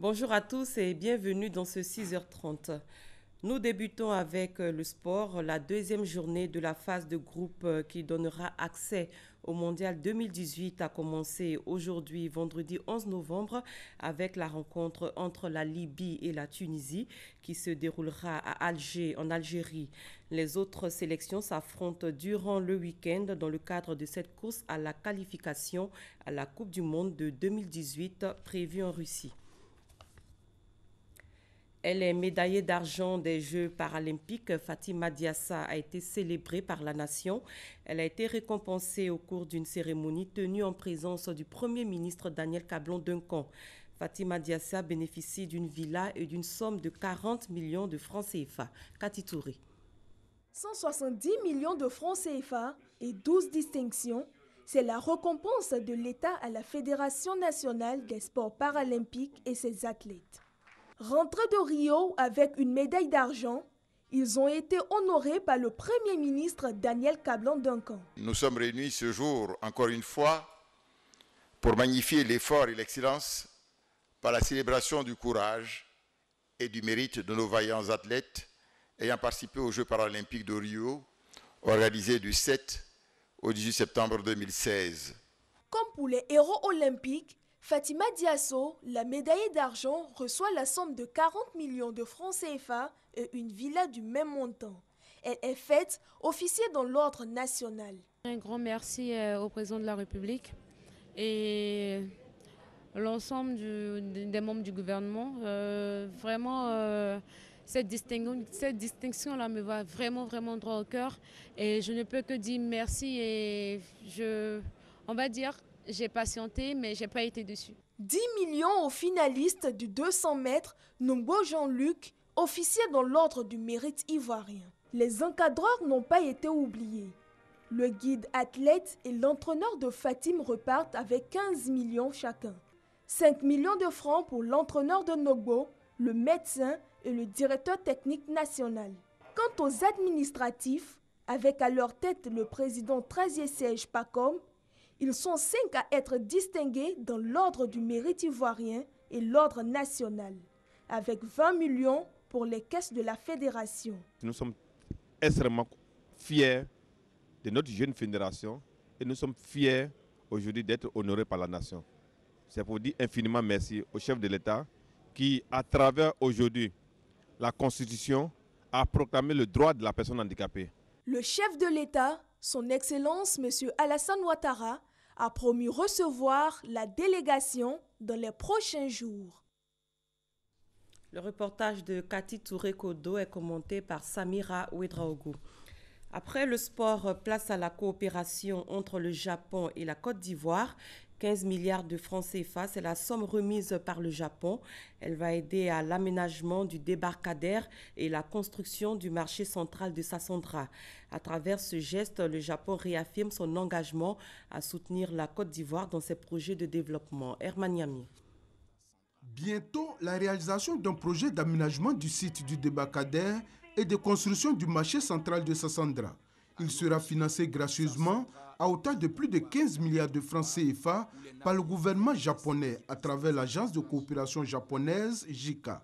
Bonjour à tous et bienvenue dans ce 6h30. Nous débutons avec le sport. La deuxième journée de la phase de groupe qui donnera accès au Mondial 2018 a commencé aujourd'hui, vendredi 11 novembre, avec la rencontre entre la Libye et la Tunisie qui se déroulera à Alger, en Algérie. Les autres sélections s'affrontent durant le week-end dans le cadre de cette course à la qualification à la Coupe du Monde de 2018 prévue en Russie. Elle est médaillée d'argent des Jeux paralympiques. Fatima Diassa a été célébrée par la nation. Elle a été récompensée au cours d'une cérémonie tenue en présence du Premier ministre Daniel Cablon-Duncan. Fatima Diassa bénéficie d'une villa et d'une somme de 40 millions de francs CFA. Cathy Touré. 170 millions de francs CFA et 12 distinctions, c'est la récompense de l'État à la Fédération nationale des sports paralympiques et ses athlètes. Rentrés de Rio avec une médaille d'argent, ils ont été honorés par le Premier ministre Daniel Cablon-Duncan. Nous sommes réunis ce jour, encore une fois, pour magnifier l'effort et l'excellence par la célébration du courage et du mérite de nos vaillants athlètes ayant participé aux Jeux paralympiques de Rio, organisés du 7 au 18 septembre 2016. Comme pour les héros olympiques, Fatima Diasso, la médaillée d'argent, reçoit la somme de 40 millions de francs CFA et une villa du même montant. Elle est faite officier dans l'ordre national. Un grand merci au président de la République et l'ensemble des membres du gouvernement. Cette distinction-là me va vraiment droit au cœur et je ne peux que dire merci et on va dire, j'ai patienté mais je n'ai pas été déçue. 10 millions aux finalistes du 200 mètres, Nombo Jean-Luc, officier dans l'ordre du mérite ivoirien. Les encadreurs n'ont pas été oubliés. Le guide athlète et l'entraîneur de Fatim repartent avec 15 millions chacun. 5 millions de francs pour l'entraîneur de Nogbo, le médecin et le directeur technique national. Quant aux administratifs, avec à leur tête le président Trazier-Serge Pacom, ils sont 5 à être distingués dans l'ordre du mérite ivoirien et l'ordre national, avec 20 millions pour les caisses de la fédération. Nous sommes extrêmement fiers de notre jeune fédération et nous sommes fiers aujourd'hui d'être honorés par la nation. C'est pour dire infiniment merci au chef de l'État qui, à travers aujourd'hui la Constitution, a proclamé le droit de la personne handicapée. Le chef de l'État, son Excellence M. Alassane Ouattara, a promis recevoir la délégation dans les prochains jours. Le reportage de Cathy Touré-Kodo est commenté par Samira Ouedraogo. Après le sport, place à la coopération entre le Japon et la Côte d'Ivoire. 15 milliards de francs CFA, c'est la somme remise par le Japon. Elle va aider à l'aménagement du débarcadère et la construction du marché central de Sassandra. À travers ce geste, le Japon réaffirme son engagement à soutenir la Côte d'Ivoire dans ses projets de développement. Herman Yami. Bientôt, la réalisation d'un projet d'aménagement du site du débarcadère et de construction du marché central de Sassandra. Il sera financé gracieusement à hauteur de plus de 15 milliards de francs CFA par le gouvernement japonais à travers l'agence de coopération japonaise JICA.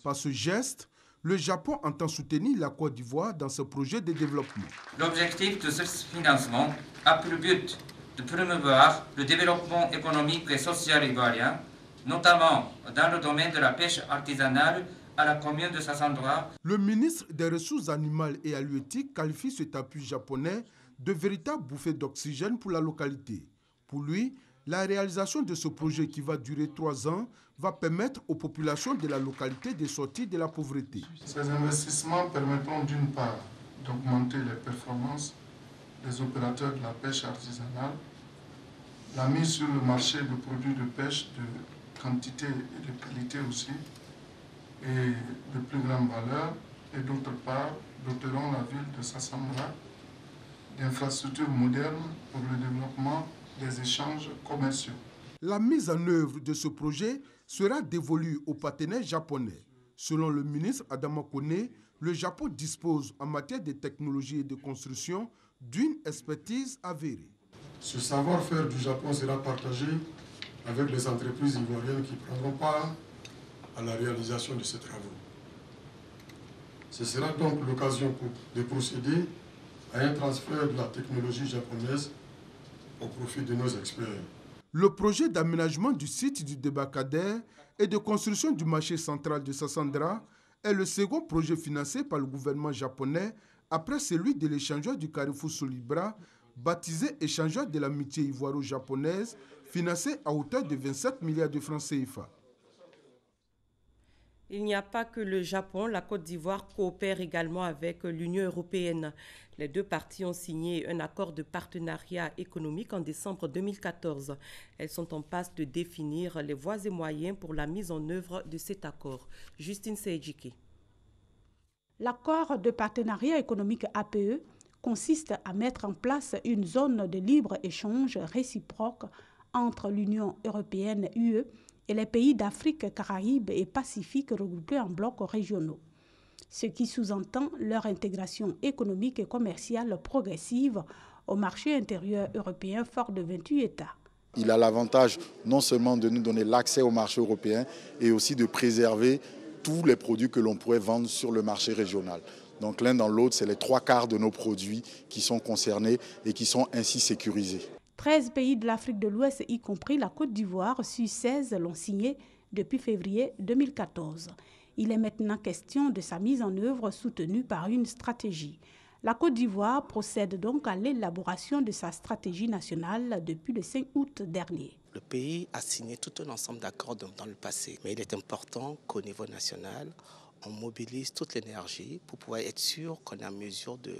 Par ce geste, le Japon entend soutenir la Côte d'Ivoire dans ce projet de développement. L'objectif de ce financement a pour but de promouvoir le développement économique et social ivoirien, notamment dans le domaine de la pêche artisanale à la commune de Sassandra. Le ministre des Ressources animales et halieutiques qualifie cet appui japonais de véritable bouffée d'oxygène pour la localité. Pour lui, la réalisation de ce projet qui va durer 3 ans va permettre aux populations de la localité de sortir de la pauvreté. Ces investissements permettront d'une part d'augmenter les performances des opérateurs de la pêche artisanale, la mise sur le marché de produits de pêche de quantité et de qualité aussi, et de plus grande valeur, et d'autre part, doteront la ville de Sassandra d'infrastructures modernes pour le développement des échanges commerciaux. La mise en œuvre de ce projet sera dévolue aux partenaires japonais. Selon le ministre Adama Kone, le Japon dispose en matière de technologie et de construction d'une expertise avérée. Ce savoir-faire du Japon sera partagé avec les entreprises ivoiriennes qui prendront part à la réalisation de ces travaux. Ce sera donc l'occasion de procéder à un transfert de la technologie japonaise au profit de nos experts. Le projet d'aménagement du site du Débarcadère et de construction du marché central de Sassandra est le second projet financé par le gouvernement japonais après celui de l'échangeur du Carrefour Solibra, baptisé échangeur de l'amitié ivoiro-japonaise, financé à hauteur de 27 milliards de francs CFA. Il n'y a pas que le Japon, la Côte d'Ivoire coopère également avec l'Union européenne. Les deux parties ont signé un accord de partenariat économique en décembre 2014. Elles sont en passe de définir les voies et moyens pour la mise en œuvre de cet accord. Justine Seydjiki. L'accord de partenariat économique APE consiste à mettre en place une zone de libre-échange réciproque entre l'Union européenne UE et les pays d'Afrique, Caraïbes et Pacifique regroupés en blocs régionaux, ce qui sous-entend leur intégration économique et commerciale progressive au marché intérieur européen fort de 28 États. Il a l'avantage non seulement de nous donner l'accès au marché européen et aussi de préserver tous les produits que l'on pourrait vendre sur le marché régional. Donc l'un dans l'autre, c'est les 3/4 de nos produits qui sont concernés et qui sont ainsi sécurisés. 13 pays de l'Afrique de l'Ouest, y compris la Côte d'Ivoire, sur 16 l'ont signé depuis février 2014. Il est maintenant question de sa mise en œuvre soutenue par une stratégie. La Côte d'Ivoire procède donc à l'élaboration de sa stratégie nationale depuis le 5 août dernier. Le pays a signé tout un ensemble d'accords dans le passé, mais il est important qu'au niveau national, on mobilise toute l'énergie pour pouvoir être sûr qu'on est en mesure de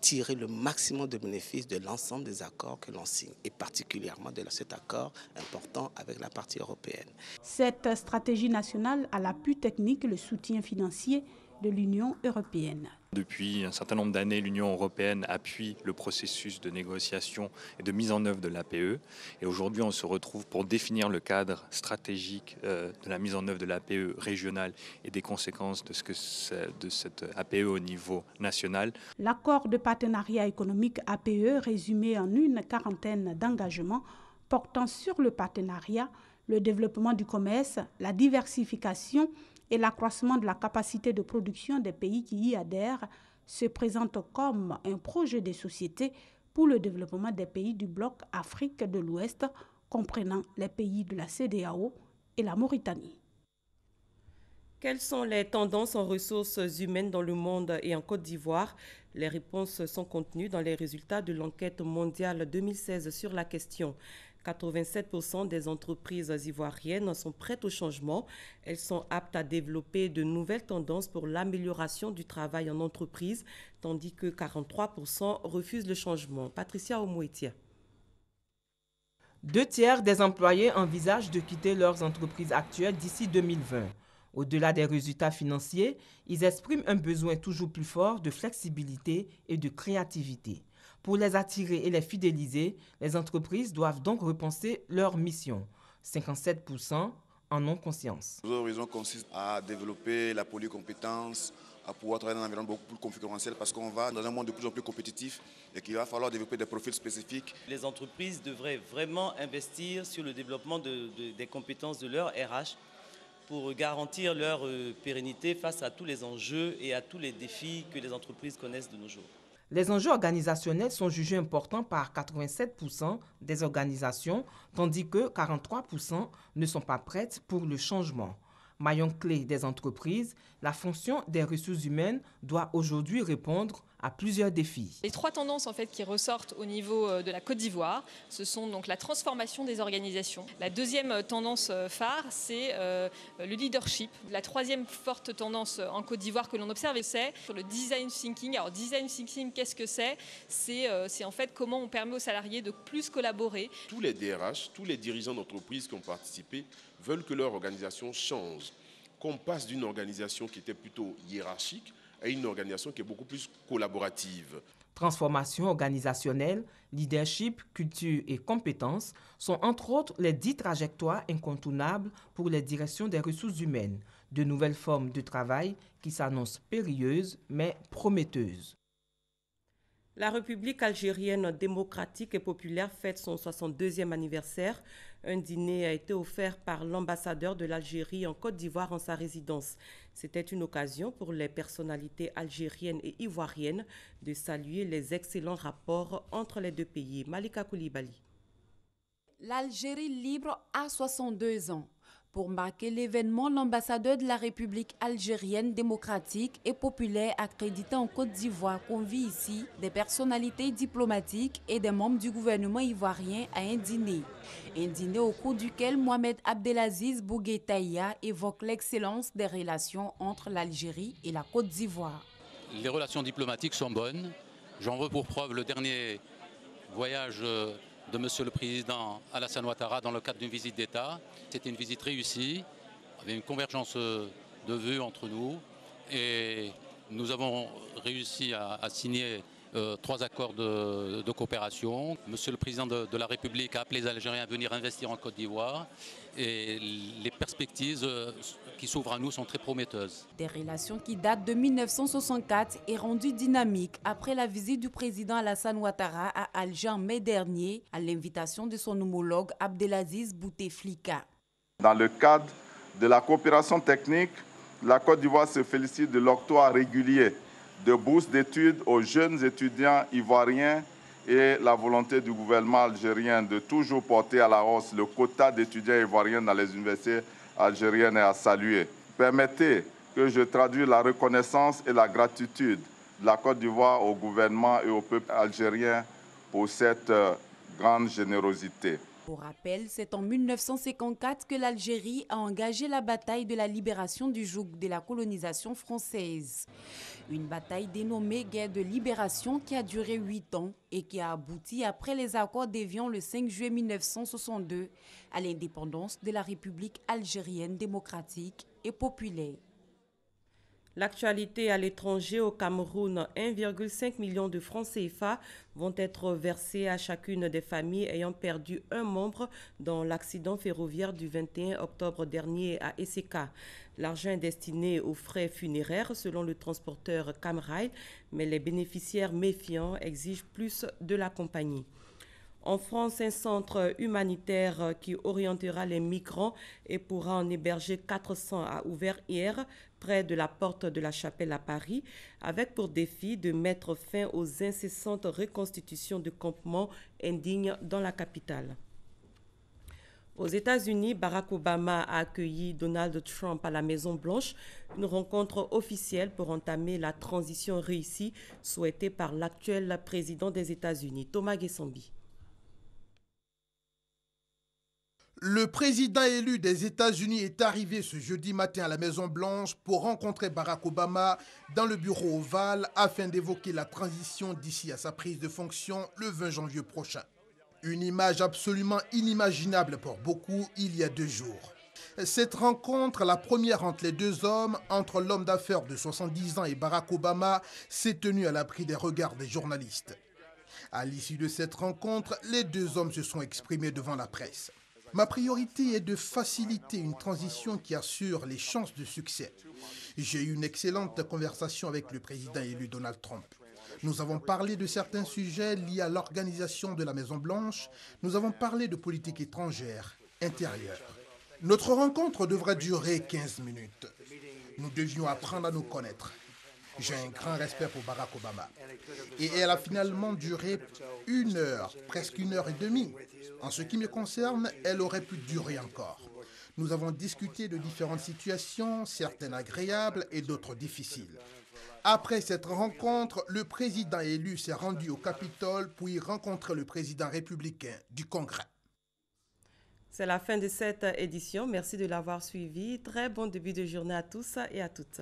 tirer le maximum de bénéfices de l'ensemble des accords que l'on signe, et particulièrement de cet accord important avec la partie européenne. Cette stratégie nationale a l'appui technique et le soutien financier de l'Union européenne. Depuis un certain nombre d'années, l'Union européenne appuie le processus de négociation et de mise en œuvre de l'APE. Et aujourd'hui, on se retrouve pour définir le cadre stratégique de la mise en œuvre de l'APE régionale et des conséquences de cette APE au niveau national. L'accord de partenariat économique APE, résumé en une quarantaine d'engagements portant sur le partenariat, le développement du commerce, la diversification et l'accroissement de la capacité de production des pays qui y adhèrent, se présente comme un projet de société pour le développement des pays du bloc Afrique de l'Ouest, comprenant les pays de la CEDEAO et la Mauritanie. Quelles sont les tendances en ressources humaines dans le monde et en Côte d'Ivoire? Les réponses sont contenues dans les résultats de l'enquête mondiale 2016 sur la question. 87% des entreprises ivoiriennes sont prêtes au changement. Elles sont aptes à développer de nouvelles tendances pour l'amélioration du travail en entreprise, tandis que 43% refusent le changement. Patricia Omoetia. 2/3 des employés envisagent de quitter leurs entreprises actuelles d'ici 2020. Au-delà des résultats financiers, ils expriment un besoin toujours plus fort de flexibilité et de créativité. Pour les attirer et les fidéliser, les entreprises doivent donc repenser leur mission. 57% en ont conscience. Nos horizons consistent à développer la polycompétence, à pouvoir travailler dans un environnement beaucoup plus concurrentiel parce qu'on va dans un monde de plus en plus compétitif et qu'il va falloir développer des profils spécifiques. Les entreprises devraient vraiment investir sur le développement des compétences de leur RH pour garantir leur pérennité face à tous les enjeux et à tous les défis que les entreprises connaissent de nos jours. Les enjeux organisationnels sont jugés importants par 87% des organisations, tandis que 43% ne sont pas prêtes pour le changement. Maillon clé des entreprises, la fonction des ressources humaines doit aujourd'hui répondre à plusieurs défis. Les 3 tendances en fait, qui ressortent au niveau de la Côte d'Ivoire, ce sont donc la transformation des organisations. La deuxième tendance phare, c'est le leadership. La troisième forte tendance en Côte d'Ivoire que l'on observe, c'est sur le design thinking. Alors design thinking, qu'est-ce que c'est ? C'est en fait comment on permet aux salariés de plus collaborer. Tous les DRH, tous les dirigeants d'entreprises qui ont participé veulent que leur organisation change, qu'on passe d'une organisation qui était plutôt hiérarchique à une organisation qui est beaucoup plus collaborative. Transformation organisationnelle, leadership, culture et compétences sont entre autres les 10 trajectoires incontournables pour les directions des ressources humaines, de nouvelles formes de travail qui s'annoncent périlleuses mais prometteuses. La République algérienne démocratique et populaire fête son 62e anniversaire. Un dîner a été offert par l'ambassadeur de l'Algérie en Côte d'Ivoire en sa résidence. C'était une occasion pour les personnalités algériennes et ivoiriennes de saluer les excellents rapports entre les deux pays. Malika Koulibaly. L'Algérie libre a 62 ans. Pour marquer l'événement, l'ambassadeur de la République algérienne démocratique et populaire accrédité en Côte d'Ivoire convie ici des personnalités diplomatiques et des membres du gouvernement ivoirien à un dîner. Un dîner au cours duquel Mohamed Abdelaziz Bouguetaïa évoque l'excellence des relations entre l'Algérie et la Côte d'Ivoire. Les relations diplomatiques sont bonnes. J'en veux pour preuve le dernier voyage de Monsieur le Président Alassane Ouattara dans le cadre d'une visite d'État. C'était une visite réussie, avec une convergence de vues entre nous et nous avons réussi à signer 3 accords de coopération. Monsieur le Président de la République a appelé les Algériens à venir investir en Côte d'Ivoire et les perspectives qui s'ouvrent à nous sont très prometteuses. Des relations qui datent de 1964 et rendues dynamiques après la visite du président Alassane Ouattara à Alger en mai dernier à l'invitation de son homologue Abdelaziz Bouteflika. Dans le cadre de la coopération technique, la Côte d'Ivoire se félicite de l'octroi régulier de bourses d'études aux jeunes étudiants ivoiriens et la volonté du gouvernement algérien de toujours porter à la hausse le quota d'étudiants ivoiriens dans les universités algériennes est à saluer. Permettez que je traduise la reconnaissance et la gratitude de la Côte d'Ivoire au gouvernement et au peuple algérien pour cette grande générosité. Pour rappel, c'est en 1954 que l'Algérie a engagé la bataille de la libération du joug de la colonisation française. Une bataille dénommée Guerre de libération qui a duré 8 ans et qui a abouti après les accords d'Évian le 5 juillet 1962 à l'indépendance de la République algérienne démocratique et populaire. L'actualité à l'étranger, au Cameroun, 1,5 million de francs CFA vont être versés à chacune des familles ayant perdu un membre dans l'accident ferroviaire du 21 octobre dernier à Esseka. L'argent est destiné aux frais funéraires selon le transporteur Camrail, mais les bénéficiaires méfiants exigent plus de la compagnie. En France, un centre humanitaire qui orientera les migrants et pourra en héberger 400 a ouvert hier près de la porte de la Chapelle à Paris, avec pour défi de mettre fin aux incessantes reconstitutions de campements indignes dans la capitale. Aux États-Unis, Barack Obama a accueilli Donald Trump à la Maison-Blanche, une rencontre officielle pour entamer la transition réussie souhaitée par l'actuel président des États-Unis, Thomas Guessambi. Le président élu des États-Unis est arrivé ce jeudi matin à la Maison-Blanche pour rencontrer Barack Obama dans le bureau ovale afin d'évoquer la transition d'ici à sa prise de fonction le 20 janvier prochain. Une image absolument inimaginable pour beaucoup il y a 2 jours. Cette rencontre, la première entre les 2 hommes, entre l'homme d'affaires de 70 ans et Barack Obama, s'est tenue à l'abri des regards des journalistes. À l'issue de cette rencontre, les 2 hommes se sont exprimés devant la presse. Ma priorité est de faciliter une transition qui assure les chances de succès. J'ai eu une excellente conversation avec le président élu Donald Trump. Nous avons parlé de certains sujets liés à l'organisation de la Maison-Blanche. Nous avons parlé de politique étrangère, intérieure. Notre rencontre devra durer 15 minutes. Nous devions apprendre à nous connaître. J'ai un grand respect pour Barack Obama. Et elle a finalement duré 1 heure, presque 1 heure et demie. En ce qui me concerne, elle aurait pu durer encore. Nous avons discuté de différentes situations, certaines agréables et d'autres difficiles. Après cette rencontre, le président élu s'est rendu au Capitole pour y rencontrer le président républicain du Congrès. C'est la fin de cette édition. Merci de l'avoir suivi. Très bon début de journée à tous et à toutes.